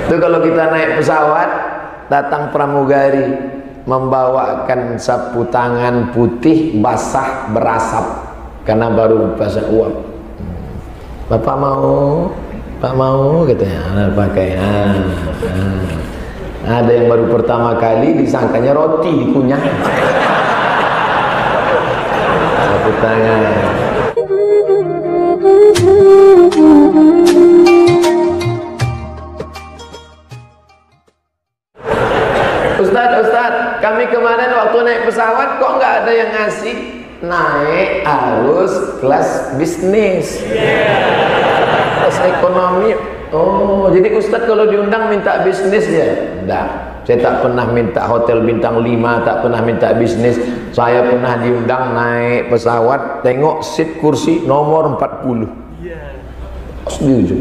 Itu kalau kita naik pesawat, datang pramugari membawakan sapu tangan putih basah berasap karena baru basah uap. Bapak mau? Pak mau katanya, pakai. Ada yang baru pertama kali disangkanya roti dikunyah. Sapu tangan. Ustadz, kami kemarin waktu naik pesawat kok nggak ada yang ngasih? Naik harus kelas bisnis, kelas ekonomi. Oh, jadi Ustadz kalau diundang minta bisnis ya? Enggak, saya tak pernah minta hotel bintang 5, tak pernah minta bisnis. Saya pernah diundang naik pesawat, tengok seat kursi nomor 40. Setuju.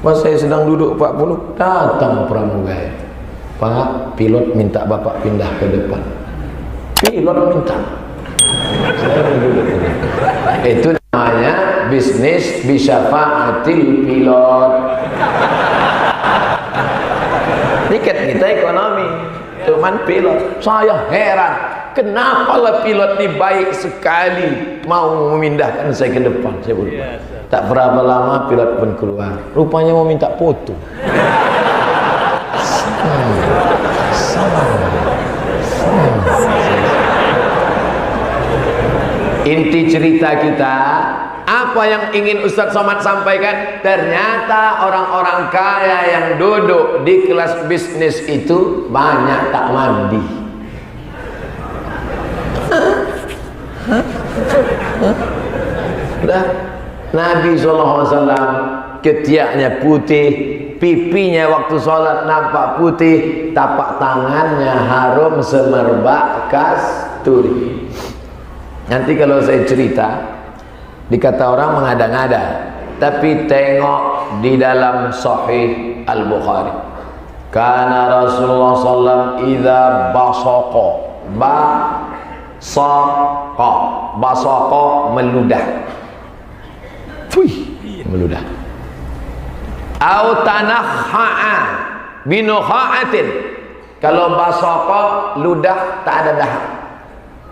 Pas saya sedang duduk 40, datang pramugari. Pak, pilot minta Bapak pindah ke depan. Pilot minta. Itu namanya bisnis bisyafa'atil pilot. Tiket kita ekonomi, cuman pilot. Saya heran, kenapa lah pilot ini baik sekali mau memindahkan saya ke depan. Saya bilang, tak berapa lama pilot pun keluar. Rupanya mau minta foto. Inti cerita kita, apa yang ingin Ustadz Somad sampaikan? Ternyata orang-orang kaya yang duduk di kelas bisnis itu banyak tak mandi. Nabi SAW ketiaknya putih, pipinya waktu sholat nampak putih, tapak tangannya harum semerbak kasturi. Nanti kalau saya cerita, dikata orang mengada-ngada, tapi tengok di dalam Sahih Al-Bukhari. Karena Rasulullah SAW idza basaqa meludah, meludah. Au tanakha'a binukha'atin. Kalau basaqa ludah tak ada dahak.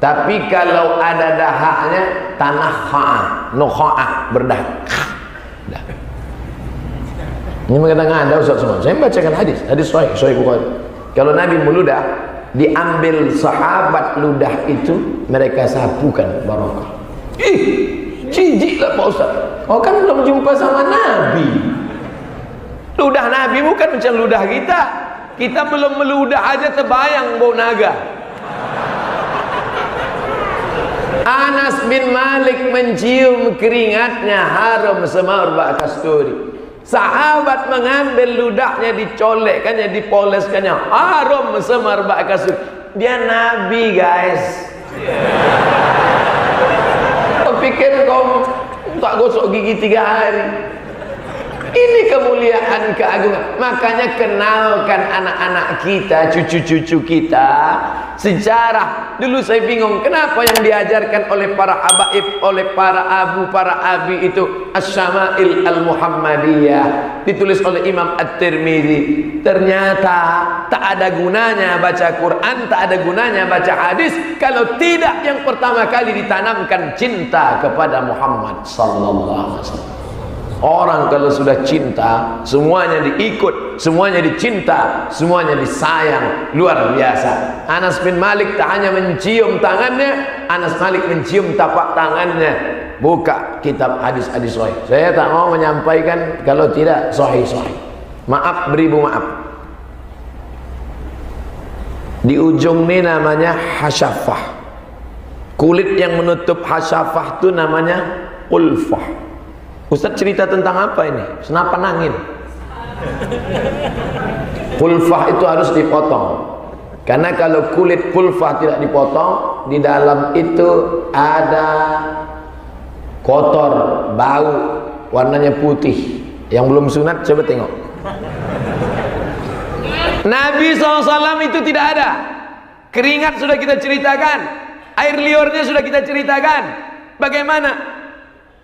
Tapi kalau ada dahaknya tanakha'a, nukha'ah, berdahak. Ini mengatakan ada Ustaz semua. Saya membacakan hadis sahih Bukhari. Kalau Nabi meludah, diambil sahabat ludah itu, mereka sapukan barokah. Jijiklah Pak Ustaz. Kau kan belum jumpa sama Nabi. Ludah Nabi bukan macam ludah kita. Kita belum meludah aja terbayang bau naga. Anas bin Malik mencium keringatnya harum semerbak kasturi. Sahabat mengambil ludahnya, dicolekkannya, dipoleskannya harum semerbak kasturi. Dia Nabi guys. Kau pikir kau tak gosok gigi 3 hari? Ini kemuliaan, keagungan. Makanya kenalkan anak-anak kita, cucu-cucu kita sejarah. Dulu saya bingung kenapa yang diajarkan oleh para habaib, oleh para abu, para abi itu Asy-Syama'il Al-Muhammadiyah, ditulis oleh Imam At-Tirmidzi. Ternyata tak ada gunanya baca Quran, tak ada gunanya baca hadis kalau tidak yang pertama kali ditanamkan cinta kepada Muhammad sallallahu alaihi wasallam. Orang kalau sudah cinta, semuanya diikut, semuanya dicinta, semuanya disayang, luar biasa. Anas bin Malik tak hanya mencium tangannya, Anas Malik mencium tapak tangannya. Buka kitab hadis-hadis sahih. Saya tak mau menyampaikan kalau tidak sahih-sahih. Maaf beribu maaf. Di ujung ini namanya hasyafah. Kulit yang menutup hasyafah itu namanya ulfah. Ustaz cerita tentang apa ini? Senapan angin. Pulfah itu harus dipotong. Karena kalau kulit pulfah tidak dipotong, di dalam itu ada kotor, bau, warnanya putih. Yang belum sunat coba tengok. Nabi SAW itu tidak ada. Keringat sudah kita ceritakan, air liurnya sudah kita ceritakan. Bagaimana?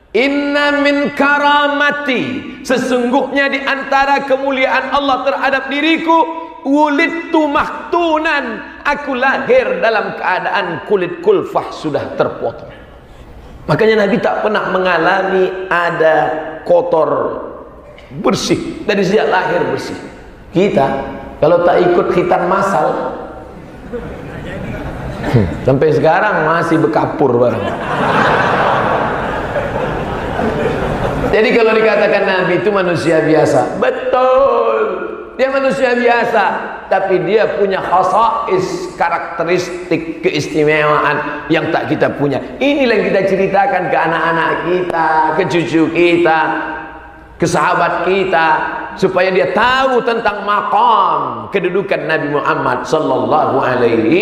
Inna min karamati sesungguhnya di antara kemuliaan Allah terhadap diriku, wulidtu maktunan, aku lahir dalam keadaan kulit kulfah sudah terpotong. Makanya Nabi tak pernah mengalami ada kotor, bersih, dari sejak lahir bersih. Kita kalau tak ikut khitan masal sampai sekarang masih bekapur barang. Jadi kalau dikatakan Nabi itu manusia biasa, betul, dia manusia biasa, tapi dia punya khasais, karakteristik, keistimewaan yang tak kita punya. Inilah yang kita ceritakan ke anak-anak kita, ke cucu kita, ke sahabat kita, supaya dia tahu tentang maqam kedudukan Nabi Muhammad sallallahu alaihi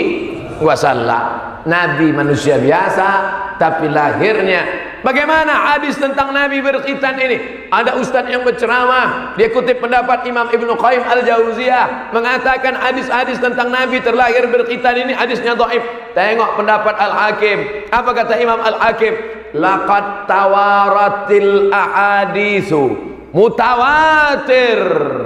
wasallam. Nabi manusia biasa, tapi lahirnya bagaimana hadis tentang Nabi berkhitan ini? Ada ustaz yang berceramah, dia kutip pendapat Imam Ibnu Qayyim Al-Jauziyah, mengatakan hadis-hadis tentang Nabi terlahir berkhitan ini hadisnya dhaif. Tengok pendapat Al-Hakim. Apa kata Imam Al-Hakim? Laqad tawaratil ahaditsu, mutawatir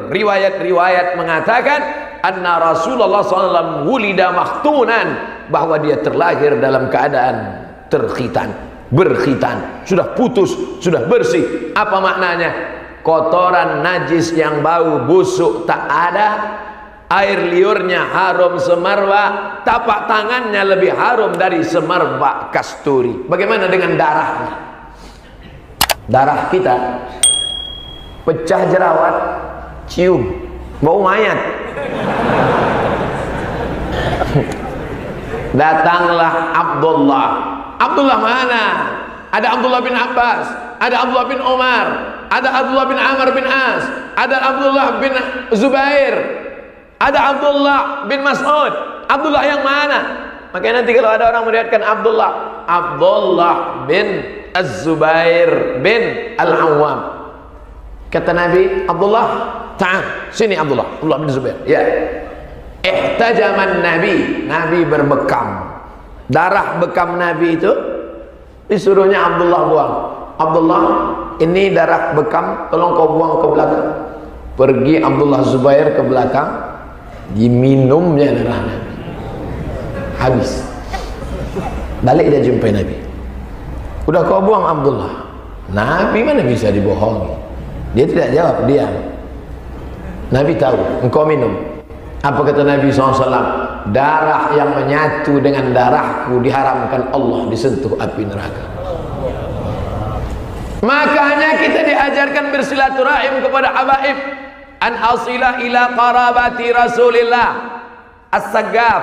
riwayat-riwayat mengatakan anna Rasulullah SAW wulida maktunan, bahwa dia terlahir dalam keadaan terkhitan, berkhitan, sudah putus, sudah bersih. Apa maknanya? Kotoran najis yang bau busuk tak ada, air liurnya harum semerbak, tapak tangannya lebih harum dari semerbak kasturi. Bagaimana dengan darahnya? Darah kita pecah jerawat, cium, bau mayat. Datanglah Abdullah. Abdullah mana? Ada Abdullah bin Abbas, ada Abdullah bin Umar, ada Abdullah bin Amr bin As, ada Abdullah bin Zubair, ada Abdullah bin Mas'ud. Abdullah yang mana? Makanya nanti kalau ada orang meriwayatkan Abdullah, Abdullah bin Az-Zubair bin Al-Awwam, kata Nabi, Abdullah, ta'al, sini Abdullah, Abdullah bin Zubair. Ya. Ihtajaman Nabi, Nabi berbekam. Darah bekam Nabi itu disuruhnya Abdullah buang. Abdullah, ini darah bekam, tolong kau buang ke belakang. Pergi Abdullah Zubair ke belakang, diminumnya darah Nabi, habis. Balik dia jumpai Nabi. Udah kau buang Abdullah. Nabi mana bisa dibohongi? Dia tidak jawab, diam. Nabi tahu, engkau minum. Apa kata Nabi SAW? Darah yang menyatu dengan darahku diharamkan Allah disentuh api neraka. Makanya kita diajarkan bersilaturahim kepada habaib. An asila ila qarabati Rasulillah, As-Saggaf,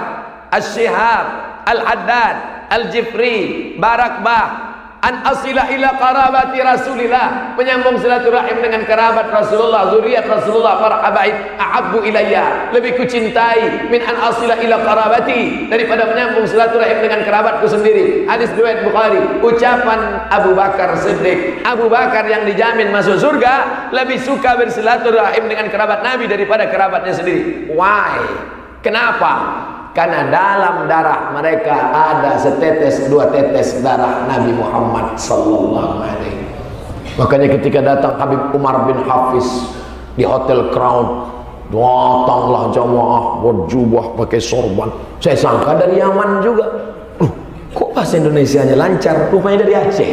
As-Shihab, Al-Haddad, Al-Jifri, Barakbah. An asila ila qarabati Rasulillah, menyambung silaturahim dengan kerabat Rasulullah, zuriat Rasulullah, para habaib. Ahabbu ilayya, lebih kucintai min an asila ila qarabati, daripada menyambung silaturahim dengan kerabatku sendiri. Hadis riwayat Bukhari. Ucapan Abu Bakar Siddiq, Abu Bakar yang dijamin masuk surga, lebih suka bersilaturahim dengan kerabat Nabi daripada kerabatnya sendiri. Why? Kenapa? Karena dalam darah mereka ada setetes, dua tetes darah Nabi Muhammad sallallahu alaihi. Makanya ketika datang Habib Umar bin Hafiz di Hotel Crown, datanglah jamaah berjubah pakai sorban. Saya sangka dari Yaman juga. Kok bahasa Indonesianya lancar? Rupanya dari Aceh.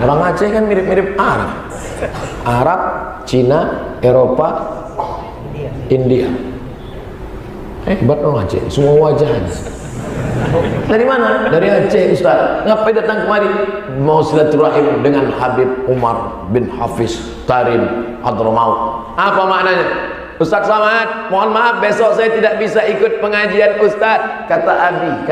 Orang Aceh kan mirip-mirip Arab. Arab, Cina, Eropa, India. Hebat orang Aceh, semua wajahnya. Dari mana? Dari Aceh, Ustaz. Ngapain datang kemari? Mau silaturahim dengan Habib Umar bin Hafiz Tarim Hadramaut. Apa maknanya? Ustaz Samad, mohon maaf besok saya tidak bisa ikut pengajian Ustaz, kata Abi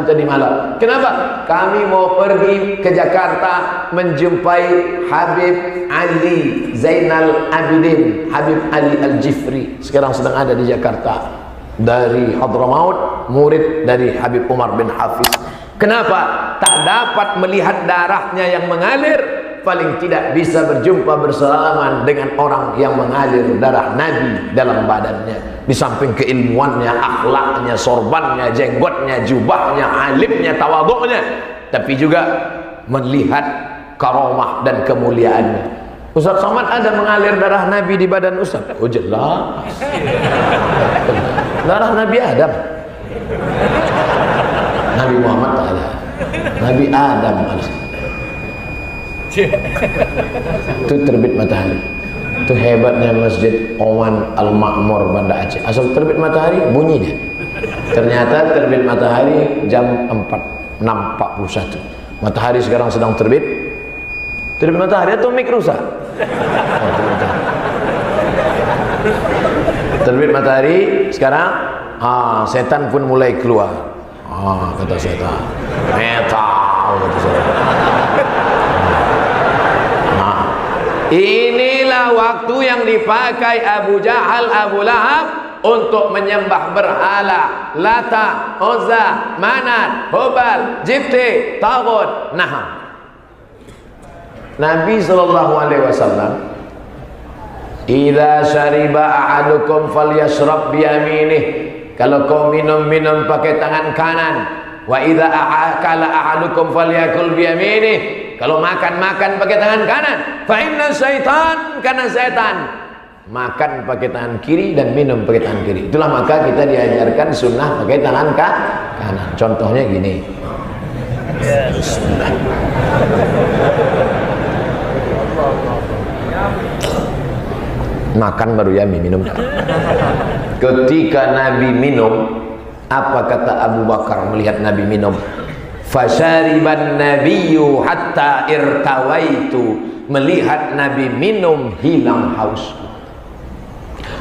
tadi malam. Kenapa? Kami mau pergi ke Jakarta menjumpai Habib Ali Zainal Abidin, Habib Ali Al-Jifri, sekarang sedang ada di Jakarta. Dari Hadramaut, murid dari Habib Umar bin Hafiz. Kenapa? Tak dapat melihat darahnya yang mengalir, paling tidak bisa berjumpa bersalaman dengan orang yang mengalir darah Nabi dalam badannya. Di samping keilmuannya, akhlaknya, sorbannya, jenggotnya, jubahnya, alimnya, tawaduknya, tapi juga melihat karomah dan kemuliaannya. Ustaz Somad, ada mengalir darah Nabi di badan Ustaz? Oh jelas. Darah Nabi Adam. Nabi Muhammad tak ada. Nabi Adam ada. Itu terbit matahari. Itu hebatnya Masjid Oman Al-Ma'mur Banda Aceh. Asal terbit matahari bunyi dia. Ternyata terbit matahari jam 6.41. Matahari sekarang sedang terbit. Terbit matahari atau mik rusak? Terbit matahari sekarang, setan pun mulai keluar. Kata setan, metal kata setan. Inilah waktu yang dipakai Abu Jahal, Abu Lahab untuk menyembah berhala, Lata, Uzza, Manat, Hubal, Jibti, Taghut, Naham. Nabi SAW, idza syariba ahadukum falyashrab biyaminih. Kalau kau minum pakai tangan kanan. Wa idza akala ahadukum falyakul biyaminih. Kalau makan pakai tangan kanan. Fa inna syaitan, karena setan makan pakai tangan kiri dan minum pakai tangan kiri. Itulah maka kita diajarkan sunnah pakai tangan kanan. Contohnya gini. Bismillah. Makan baru yami, minum. Ketika Nabi minum, apa kata Abu Bakar melihat Nabi minum? Fasyariban nabiyyu hatta irtawaitu. Melihat Nabi minum, hilang haus.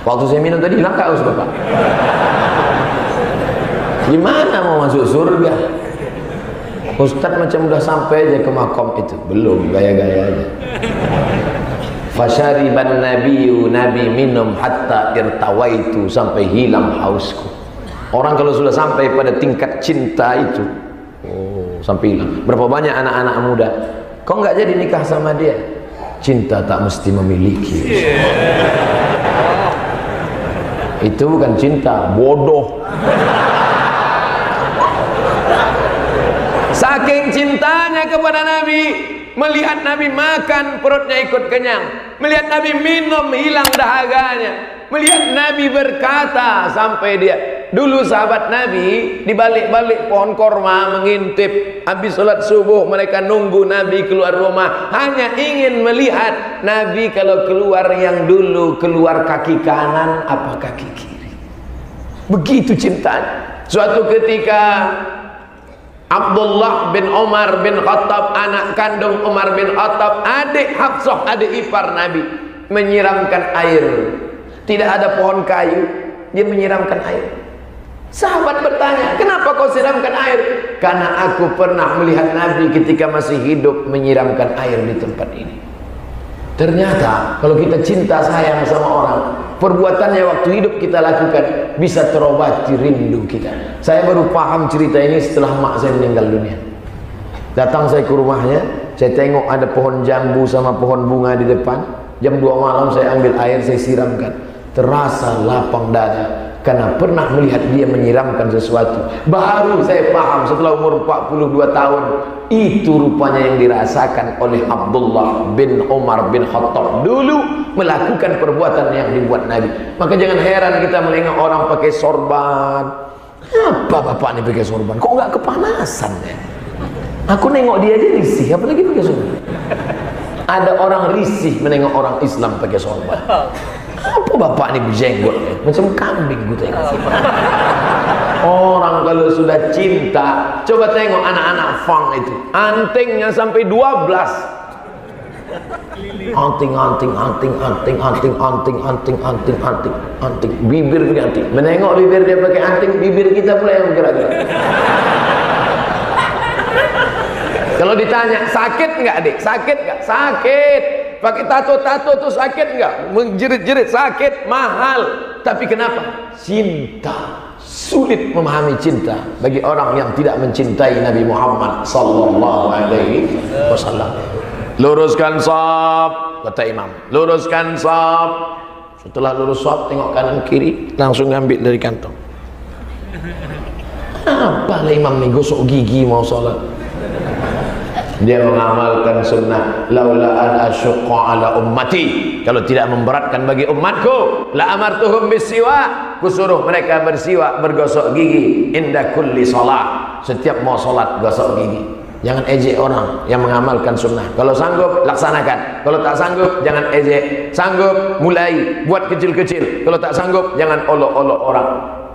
Waktu saya minum tadi hilang haus Bapak. Gimana mau masuk surga? Ustaz macam udah sampai aja ke makom itu. Belum, gaya-gaya aja. Fasyariban nabiyyu, Nabi minum hatta irtawaitu, sampai hilang hausku. Orang kalau sudah sampai pada tingkat cinta itu, sampai hilang. Berapa banyak anak-anak muda, kok nggak jadi nikah sama dia? Cinta tak mesti memiliki. Itu bukan cinta, bodoh. Saking cintanya kepada Nabi, melihat Nabi makan perutnya ikut kenyang, melihat Nabi minum hilang dahaganya, melihat Nabi berkata sampai dia. Dulu sahabat Nabi di balik-balik pohon korma mengintip, habis sholat subuh mereka nunggu Nabi keluar rumah, hanya ingin melihat Nabi kalau keluar yang dulu keluar kaki kanan apa kaki kiri. Begitu cintanya. Suatu ketika Abdullah bin Umar bin Khattab, anak kandung Umar bin Khattab, adik Hafsah, adik ipar Nabi, menyiramkan air. Tidak ada pohon kayu, dia menyiramkan air. Sahabat bertanya, kenapa kau siramkan air? Karena aku pernah melihat Nabi ketika masih hidup menyiramkan air di tempat ini. Ternyata kalau kita cinta sayang sama orang, perbuatannya waktu hidup kita lakukan bisa terobati rindu kita. Saya baru paham cerita ini setelah mak saya meninggal dunia. Datang saya ke rumahnya, saya tengok ada pohon jambu sama pohon bunga di depan. Jam 2 malam saya ambil air, saya siramkan. Terasa lapang dada karena pernah melihat dia menyiramkan sesuatu. Baru saya paham setelah umur 42 tahun, itu rupanya yang dirasakan oleh Abdullah bin Umar bin Khattab dulu melakukan perbuatan yang dibuat Nabi. Maka jangan heran kita menengok orang pakai sorban. Apa bapak ini pakai sorban? Kok nggak kepanasan ya? Aku nengok dia aja risih, apalagi pakai sorban. Ada orang risih menengok orang Islam pakai sorban. Apa bapak ini berjenggot? Macam kambing gue tengok. Orang kalau sudah cinta, coba tengok anak-anak fang itu, antingnya sampai 12. Anting. Bibir pakai anting. Menengok bibir dia pakai anting, bibir kita pula yang gerak-gerak. Kalau ditanya, sakit nggak adik? Sakit nggak? Sakit. Pakai tato-tato tuh sakit nggak? Menjerit-jerit sakit, mahal. Tapi kenapa? Cinta. Sulit memahami cinta bagi orang yang tidak mencintai Nabi Muhammad sallallahu alaihi wasallam. Luruskan shaf, kata imam. Luruskan shaf. Setelah lurus shaf, tengok kanan kiri, langsung ambil dari kantong. Apalah imam nih gosok gigi mau sholat. Dia mengamalkan sunnah. laula an asyqa ala ummati, kalau tidak memberatkan bagi umatku, la amartuhum bisiwak, kusuruh mereka bersiwak, bergosok gigi inda kulli shalah, setiap mau salat gosok gigi. Jangan ejek orang yang mengamalkan sunnah. Kalau sanggup laksanakan, kalau tak sanggup jangan ejek. Sanggup mulai buat kecil-kecil, kalau tak sanggup jangan olok-olok orang.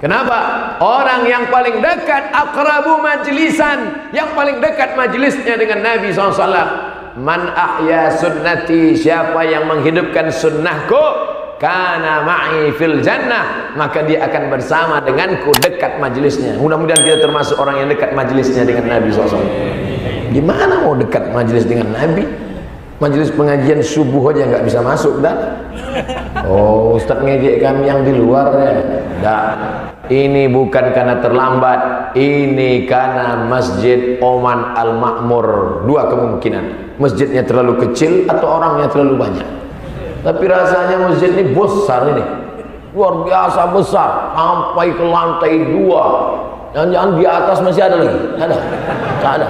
Kenapa? Orang yang paling dekat, aqrabu majlisan, yang paling dekat majlisnya dengan Nabi SAW. Man ahya sunnati, siapa yang menghidupkan sunnahku, kana ma'i fil jannah, maka dia akan bersama denganku dekat majlisnya. Mudah-mudahan kita termasuk orang yang dekat majlisnya dengan Nabi SAW. Gimana mau dekat majlis dengan Nabi? Majlis pengajian subuh aja nggak bisa masuk dah. Oh, Ustaz ngejek kami yang di luar ya. Dah. Ini bukan karena terlambat, ini karena Masjid Oman Al Makmur. Dua kemungkinan, masjidnya terlalu kecil atau orangnya terlalu banyak. Tapi rasanya masjid ini besar, ini luar biasa besar, sampai ke lantai 2. Jangan-jangan di atas masih ada lagi? Ada? Tak ada.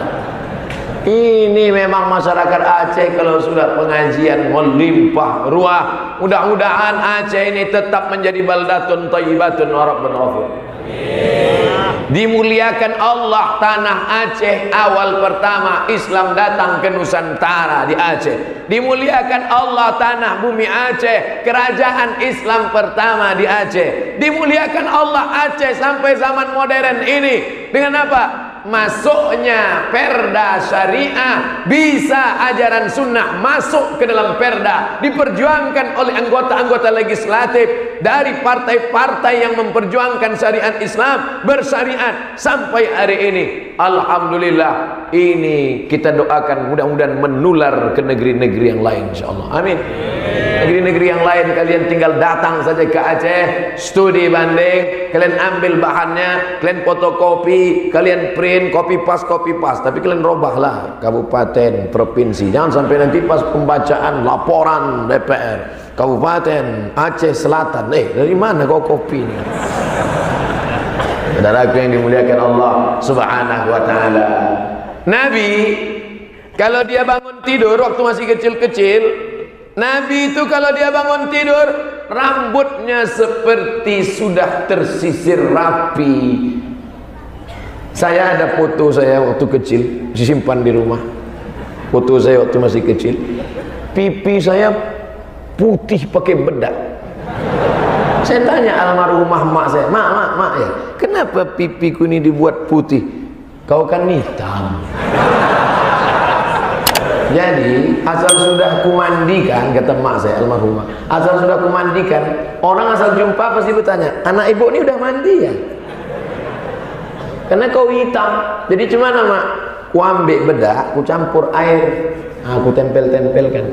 Ini memang masyarakat Aceh kalau sudah pengajian melimpah ruah. Mudah-mudahan Aceh ini tetap menjadi baldatun thayyibatun wa rabbun ghafur. Dimuliakan Allah tanah Aceh. Awal pertama Islam datang ke Nusantara di Aceh. Dimuliakan Allah tanah bumi Aceh. Kerajaan Islam pertama di Aceh. Dimuliakan Allah Aceh sampai zaman modern ini. Dengan apa? Masuknya perda syariah, bisa ajaran sunnah masuk ke dalam perda, diperjuangkan oleh anggota-anggota legislatif dari partai-partai yang memperjuangkan syariat Islam bersyariat sampai hari ini. Alhamdulillah, ini kita doakan mudah-mudahan menular ke negeri-negeri yang lain, insyaallah. Amin. Negeri-negeri yang lain kalian tinggal datang saja ke Aceh, studi banding, kalian ambil bahannya, kalian fotokopi, kalian print, copy paste, tapi kalian robahlah kabupaten, provinsi. Jangan sampai nanti pas pembacaan laporan DPR, Kabupaten Aceh Selatan, dari mana kau kopi ini? Saudaraku yang dimuliakan Allah Subhanahu wa taala. Nabi kalau dia bangun tidur waktu masih kecil-kecil, Nabi itu kalau dia bangun tidur, rambutnya seperti sudah tersisir rapi. Saya ada foto saya waktu kecil, disimpan di rumah. Foto saya waktu masih kecil, pipi saya putih pakai bedak. Saya tanya almarhumah mak saya, mak ya, kenapa pipiku ini dibuat putih? Kau kan hitam. Jadi asal sudah kumandikan, kata mak saya almarhumah, asal sudah kumandikan, orang asal jumpa pasti bertanya, anak ibu ini udah mandi ya? Karena kau hitam. Jadi cuma mak, ku ambil bedak, ku campur air, aku tempel-tempelkan.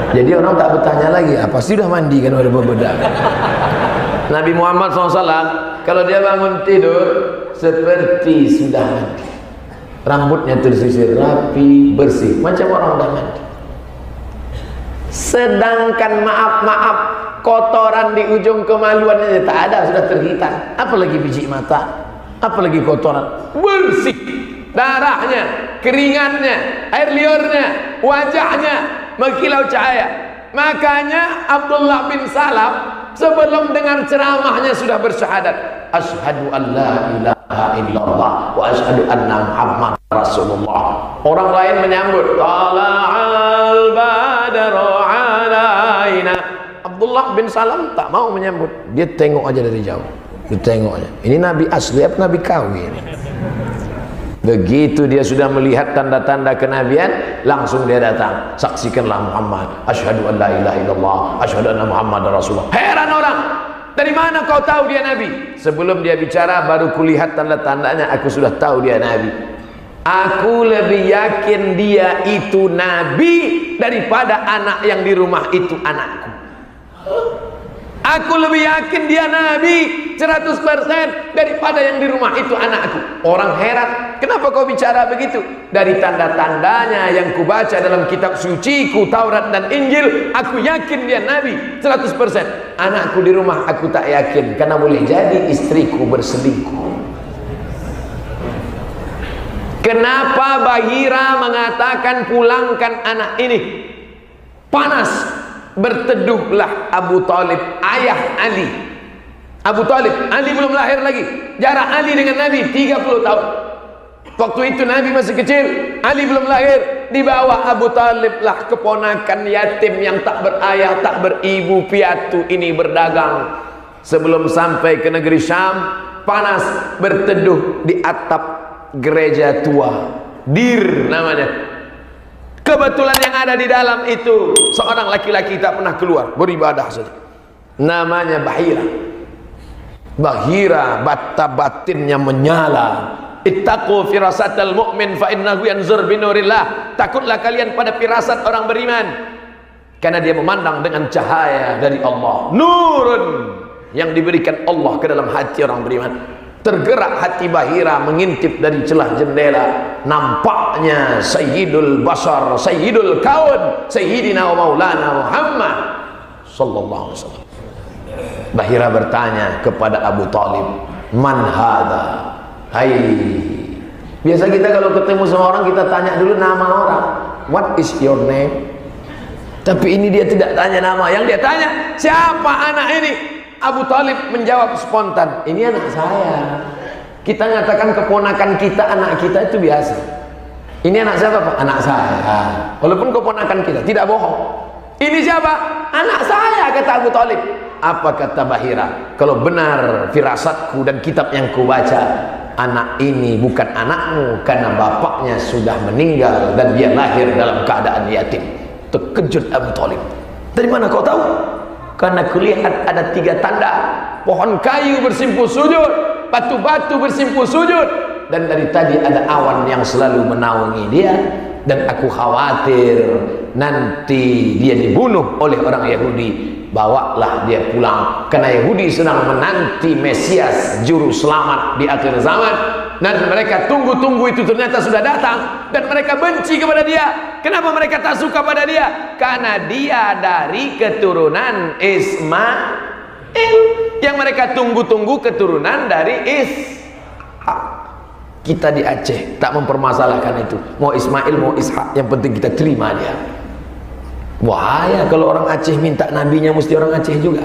Jadi orang tak bertanya lagi, pasti udah mandi kan udah berbedak. Nabi Muhammad SAW kalau dia bangun tidur seperti sudah mandi. Rambutnya tersisir rapi, bersih, macam orang udah mandi. Sedangkan maaf, kotoran di ujung kemaluannya tak ada, sudah terhitam. Apalagi biji mata, apalagi kotoran, bersih. Darahnya, keringatnya, air liurnya, wajahnya mengkilau cahaya. Makanya Abdullah bin Salam sebelum dengar ceramahnya sudah bersyahadat, asyhadu an la ilaha illallah wa asyhadu anna Muhammad Rasulullah. Orang lain menyambut, tala'al badru alaina. Abdullah bin Salam tak mau menyambut, dia tengok aja dari jauh. Dia tengok aja. Ini Nabi asli apa Nabi kawin? Begitu dia sudah melihat tanda-tanda kenabian, langsung dia datang, saksikanlah Muhammad, asyhadu an la ilaha illallah, asyhadu anna Muhammad Rasulullah. Heran orang, dari mana kau tahu dia Nabi? Sebelum dia bicara baru kulihat tanda-tandanya, aku sudah tahu dia Nabi. Aku lebih yakin dia itu Nabi daripada anak yang di rumah itu anakku. Aku lebih yakin dia Nabi 100% daripada yang di rumah itu anakku. Orang heran, kenapa kau bicara begitu? Dari tanda-tandanya yang kubaca dalam kitab suciku, Taurat dan Injil, aku yakin dia Nabi 100%. Anakku di rumah aku tak yakin, karena boleh jadi istriku berselingkuh. Kenapa Bahira mengatakan pulangkan anak ini? Panas. Berteduhlah Abu Talib, ayah Ali. Abu Talib, Ali belum lahir lagi. Jarak Ali dengan Nabi 30 tahun. Waktu itu Nabi masih kecil, Ali belum lahir. Dibawa Abu Talib lah, keponakan yatim yang tak berayah, tak beribu piatu ini berdagang. Sebelum sampai ke negeri Syam, panas, berteduh di atap gereja tua, Dir namanya. Kebetulan yang ada di dalam itu seorang laki-laki tak pernah keluar, beribadah saja. Namanya Bahira. Bahira bata batinnya menyala. Ittaqu firasatal mu'min fa innahu yanzur binurillah. Takutlah kalian pada firasat orang beriman, karena dia memandang dengan cahaya dari Allah. Nurun yang diberikan Allah ke dalam hati orang beriman. Tergerak hati Bahira, mengintip dari celah jendela. Nampaknya Sayyidul Bashar, Sayyidul Kaun, Sayyidina wa Maulana Muhammad sallallahu alaihi wasallam. Bahira bertanya kepada Abu Talib, "Man hadha?" Hai. Biasa kita kalau ketemu sama orang, kita tanya dulu nama orang. "What is your name?" Tapi ini dia tidak tanya nama. Yang dia tanya, "Siapa anak ini?" Abu Talib menjawab spontan, "Ini anak saya." Kita mengatakan keponakan kita, anak kita itu biasa. Ini anak siapa, Pak? Anak saya. Walaupun keponakan kita, tidak bohong. Ini siapa? Anak saya, kata Abu Talib. Apa kata Bahira? Kalau benar firasatku dan kitab yang kubaca, anak ini bukan anakmu, karena bapaknya sudah meninggal dan dia lahir dalam keadaan yatim. Terkejut Abu Talib. Dari mana kau tahu? Karena kulihat ada 3 tanda. Pohon kayu bersimpuh sujud, batu-batu bersimpuh sujud, dan dari tadi ada awan yang selalu menaungi dia. Dan aku khawatir nanti dia dibunuh oleh orang Yahudi. Bawalah dia pulang, karena Yahudi sedang menanti Mesias, juru selamat di akhir zaman. Dan mereka tunggu-tunggu itu ternyata sudah datang, dan mereka benci kepada dia. Kenapa mereka tak suka pada dia? Karena dia dari keturunan Ismail. Yang mereka tunggu-tunggu keturunan dari Ishak. Kita di Aceh tak mempermasalahkan itu, mau Ismail mau Ishak, yang penting kita terima dia. Bahaya kalau orang Aceh minta nabinya mesti orang Aceh juga.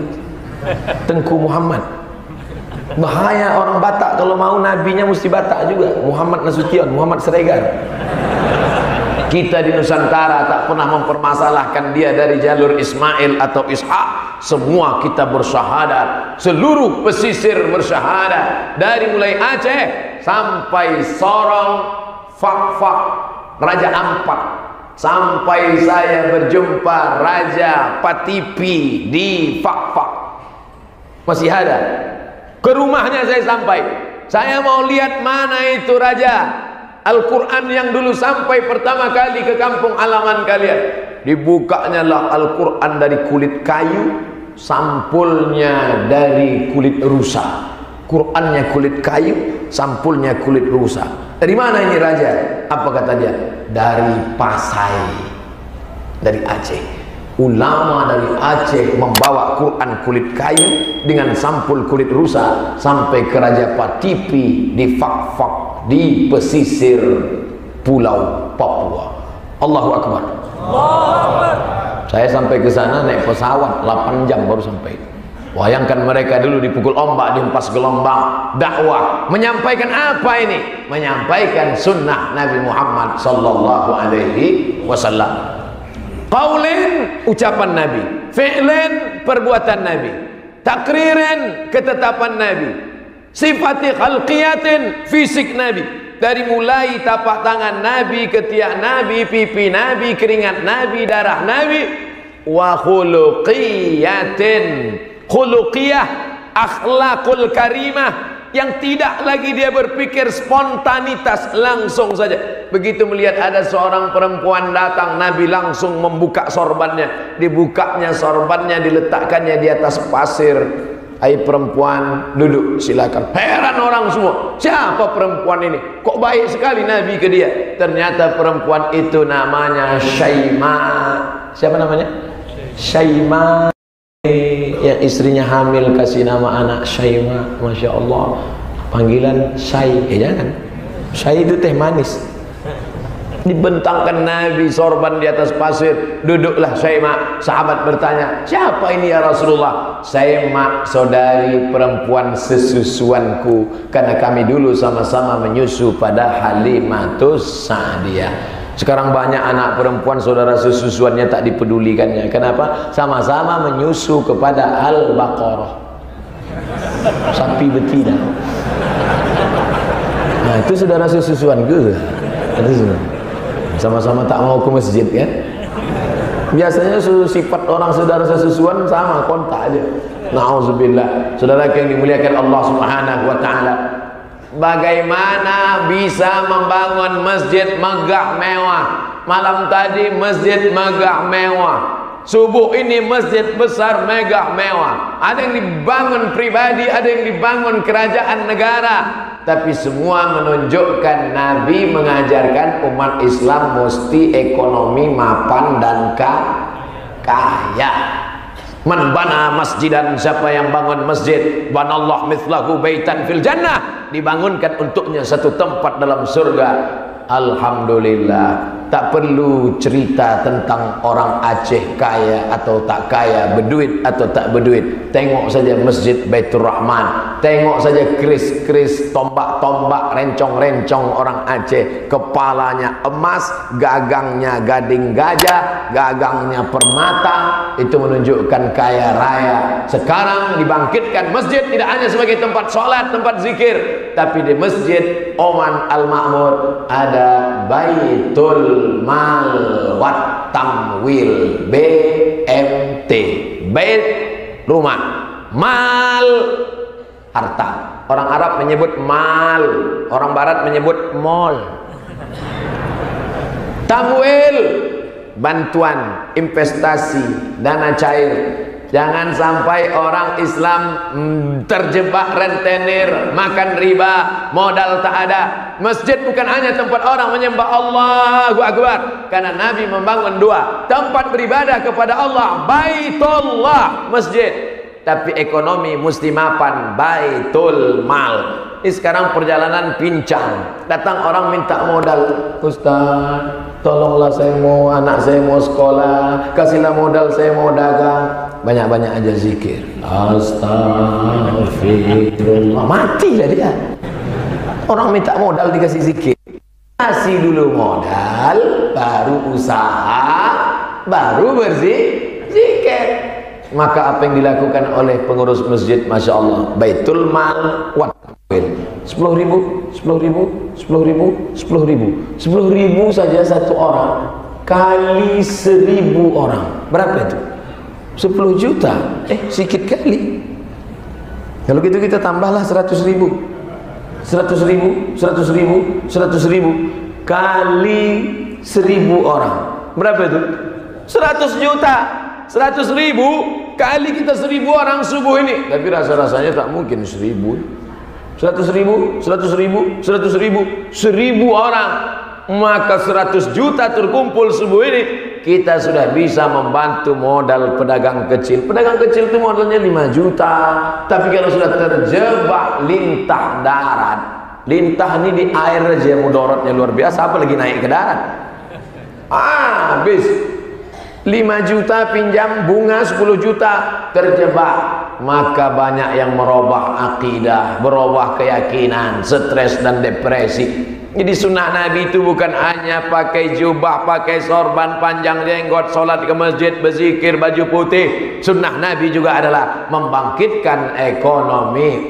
Tengku Muhammad. Bahaya orang Batak kalau mau nabinya mesti Batak juga. Muhammad Nasution, Muhammad Siregar. Kita di Nusantara tak pernah mempermasalahkan dia dari jalur Ismail atau Ishak. Semua kita bersyahadat, seluruh pesisir bersyahadat, dari mulai Aceh sampai Sorong, Fak-Fak, Raja Ampat, sampai saya berjumpa Raja Patipi di Fak-Fak. Masih ada. Ke rumahnya saya sampai, saya mau lihat mana itu raja. Al-Quran yang dulu sampai pertama kali ke kampung halaman kalian, dibukanya lah Al-Quran dari kulit kayu, sampulnya dari kulit rusa. Qurannya kulit kayu, sampulnya kulit rusa. Dari mana ini raja? Apa kata dia? Dari Pasai, dari Aceh. Ulama dari Aceh membawa Quran kulit kayu dengan sampul kulit rusa sampai ke Raja Patipi di Fak-Fak, di pesisir Pulau Papua. Allahu Akbar. Saya sampai ke sana naik pesawat 8 jam baru sampai. Bayangkan mereka dulu dipukul ombak, dihempas gelombang. Dakwah menyampaikan apa ini? Menyampaikan sunnah Nabi Muhammad sallallahu alaihi wasallam. Qaulin, ucapan Nabi. Fi'lin, perbuatan Nabi. Takririn, ketetapan Nabi. Sifati khalqiyatin, fisik Nabi. Dari mulai tapak tangan Nabi, ketiak Nabi, pipi Nabi, keringat Nabi, darah Nabi. Wa khuluqiyatin, khuluqiyah, akhlakul karimah, yang tidak lagi dia berpikir spontanitas, langsung saja. Begitu melihat ada seorang perempuan datang, Nabi langsung membuka sorbannya. Dibukanya sorbannya, diletakkannya di atas pasir. Hai perempuan, duduk silakan. Heran orang semua, siapa perempuan ini? Kok baik sekali Nabi ke dia? Ternyata perempuan itu namanya Syaima. Siapa namanya? Syaima. Yang istrinya hamil kasih nama anak Syaima. Masya Allah. Panggilan Syai. Jangan. Syai itu teh manis. Dibentangkan Nabi sorban di atas pasir. Duduklah Saimak. Sahabat bertanya, siapa ini ya Rasulullah? Saimak, saudari perempuan sesusuanku, karena kami dulu sama-sama menyusu pada Halimatus Sa'diyah. Sekarang banyak anak perempuan saudara sesusuannya tak dipedulikannya. Kenapa? Sama-sama menyusu kepada Al-Baqarah, sapi betina. Nah itu saudara sesusuanku. Itu sama-sama tak mau ke masjid kan. Biasanya sifat orang saudara sesusuan sama, kontak aja. Na'udzubillah. Saudara yang dimuliakan Allah Subhanahu wa taala, bagaimana bisa membangun masjid megah mewah? Malam tadi masjid megah mewah, subuh ini masjid besar megah mewah. Ada yang dibangun pribadi, ada yang dibangun kerajaan negara, tapi semua menunjukkan Nabi mengajarkan umat Islam mesti ekonomi mapan dan kaya. Man bana masjidan, siapa yang bangun masjid, banallah mithlahu baitan fil jannah, dibangunkan untuknya satu tempat dalam surga. Alhamdulillah, tak perlu cerita tentang orang Aceh kaya atau tak kaya, berduit atau tak berduit. Tengok saja Masjid Baitur Rahman, tengok saja keris-keris, tombak-tombak, rencong-rencong orang Aceh. Kepalanya emas, gagangnya gading gajah, gagangnya permata. Itu menunjukkan kaya raya. Sekarang dibangkitkan masjid tidak hanya sebagai tempat sholat, tempat zikir, tapi di Masjid Oman Al-Ma'mur ada Baitul Mal wat Tamwil, BMT. Bait rumah, mal harta. Orang Arab menyebut mal, orang Barat menyebut mall. Tamwil bantuan, investasi, dana cair. Jangan sampai orang Islam terjebak rentenir, makan riba, modal tak ada. Masjid bukan hanya tempat orang menyembah Allahu Akbar, karena Nabi membangun dua tempat beribadah kepada Allah, Baitullah, masjid, tapi ekonomi mesti mapan, Baitul Mal. Ini sekarang perjalanan pincang, datang orang minta modal, Ustaz tolonglah saya mau, anak saya mau sekolah, kasihlah modal saya mau dagang. Banyak-banyak aja zikir, astagfirullah, matilah dia. Orang minta modal dikasih zikir. Kasih dulu modal, baru usaha, baru berzikir. Maka apa yang dilakukan oleh pengurus masjid, Masya Allah, Baitul Mal wat Tamwil, 10.000, 10.000, 10.000, 10.000, 10.000 saja satu orang kali 1.000 orang, berapa itu? 10 juta. Sedikit kali. Kalau gitu kita tambahlah 100.000, 100.000, 100.000, 100.000 kali 1.000 orang, berapa itu? 100 juta. 100.000 kali kita 1.000 orang subuh ini. Tapi rasa-rasanya tak mungkin 1.000. 100.000, 100.000, 100.000, 1.000 orang, maka 100 juta terkumpul subuh ini. Kita sudah bisa membantu modal pedagang kecil. Pedagang kecil itu modalnya 5 juta. Tapi kalau sudah terjebak lintah darat, lintah ini di air aja mudaratnya luar biasa, apalagi naik ke darat. Habis 5 juta pinjam bunga 10 juta, terjebak. Maka banyak yang merubah akidah, berubah keyakinan, stres dan depresi. Jadi sunnah Nabi itu bukan hanya pakai jubah, pakai sorban, panjang jenggot, sholat ke masjid, berzikir, baju putih. Sunnah Nabi juga adalah membangkitkan ekonomi.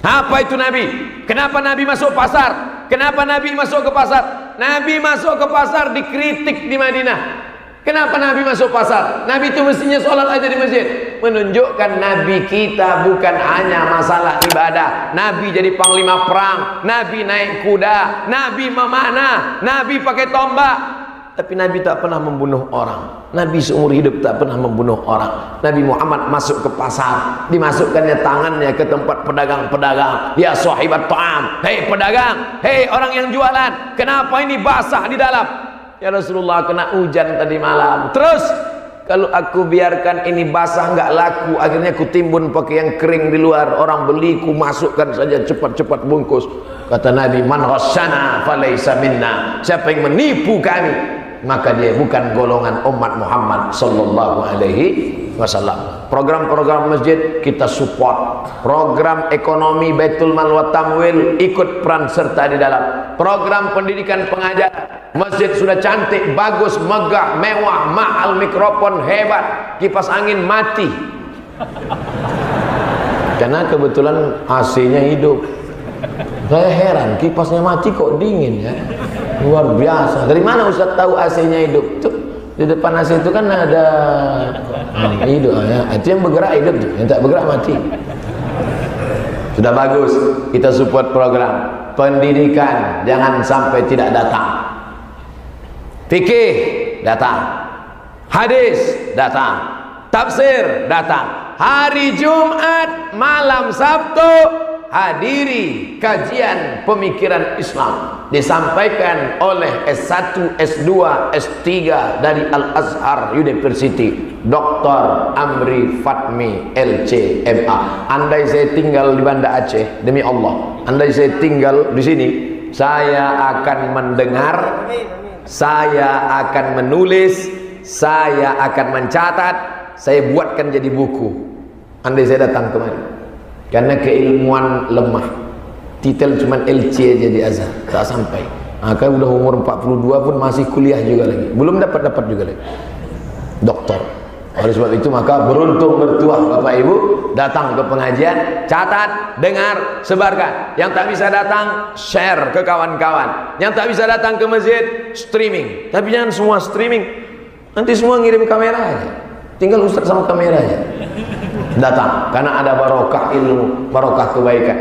Apa itu Nabi? Kenapa Nabi masuk pasar? Kenapa Nabi masuk ke pasar? Nabi masuk ke pasar dikritik di Madinah. Kenapa Nabi masuk pasar? Nabi itu mestinya sholat aja di masjid. Menunjukkan Nabi kita bukan hanya masalah ibadah. Nabi jadi panglima perang, Nabi naik kuda, Nabi memanah, Nabi pakai tombak. Tapi Nabi tak pernah membunuh orang. Nabi seumur hidup tak pernah membunuh orang. Nabi Muhammad masuk ke pasar, dimasukkannya tangannya ke tempat pedagang-pedagang. Ya sahibat ta'am, hei pedagang, hei orang yang jualan, kenapa ini basah di dalam? Ya Rasulullah, kena hujan tadi malam. Terus kalau aku biarkan ini basah nggak laku, akhirnya ku timbun pakai yang kering di luar, orang beli ku masukkan saja cepat-cepat bungkus. Kata Nabi, man ghasyana falaysa minna, siapa yang menipu kami maka dia bukan golongan umat Muhammad sallallahu alaihi wasallam. Program-program masjid kita support, program ekonomi Baitul Mal wa Tamwil ikut peran serta di dalam, program pendidikan pengajaran. Masjid sudah cantik, bagus, megah, mewah, mahal, mikrofon hebat, kipas angin mati karena kebetulan AC-nya hidup. Saya heran, kipasnya mati kok dingin ya, luar biasa. Dari mana Ustaz tahu AC-nya hidup? Tuh, di depan AC itu kan ada hidup ya. Itu yang bergerak hidup, yang tak bergerak mati. Sudah bagus, kita support program pendidikan, jangan sampai tidak datang. Fikih datang, hadis datang, tafsir datang. Hari Jumat, malam Sabtu hadiri kajian pemikiran Islam disampaikan oleh S1, S2, S3 dari Al-Azhar University, Dr. Amri Fatmi LC MA. Andai saya tinggal di Banda Aceh, demi Allah, andai saya tinggal di sini, saya akan mendengar, saya akan menulis, saya akan mencatat, saya buatkan jadi buku. Andai saya datang kemari, karena keilmuan lemah, titel cuman LC aja di Azhar, tak sampai. Maka udah umur 42 pun masih kuliah juga lagi, belum dapat juga lagi doktor. Oleh sebab itu maka beruntung bertuah Bapak Ibu datang ke pengajian, catat, dengar, sebarkan. Yang tak bisa datang, share ke kawan-kawan. Yang tak bisa datang ke masjid, streaming. Tapi jangan semua streaming, nanti semua ngirim kamera aja, tinggal Ustaz sama kamera aja datang, karena ada barokah ilmu, barokah kebaikan.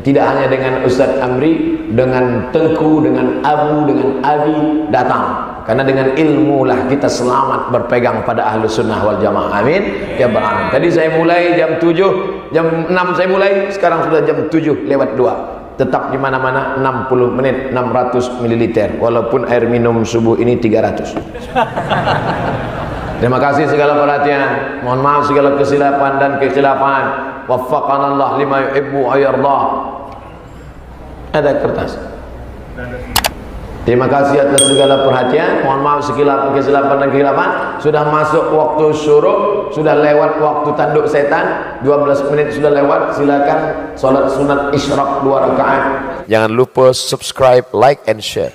Tidak hanya dengan Ustaz Amri, dengan Tengku, dengan Abu, dengan Abi datang, karena dengan ilmu lah kita selamat berpegang pada Ahlus Sunnah wal Jamaah. Amin ya Rabbal Alamin. Tadi saya mulai jam 7, jam 6 saya mulai, sekarang sudah jam 7 lewat 2. Tetap di mana-mana 60 menit 600 ml, walaupun air minum subuh ini 300. Terima kasih segala perhatian, mohon maaf segala kesilapan dan kekhilafan. Waffaqanallah lima yuhibbu wa yardah. Ada kertas. Terima kasih atas segala perhatian, mohon maaf segala kesilapan dan kekhilafan. Sudah masuk waktu syuruk, sudah lewat waktu tanduk setan, 12 menit sudah lewat. Silakan salat sunat isyraq 2 rakaat. Jangan lupa subscribe, like and share.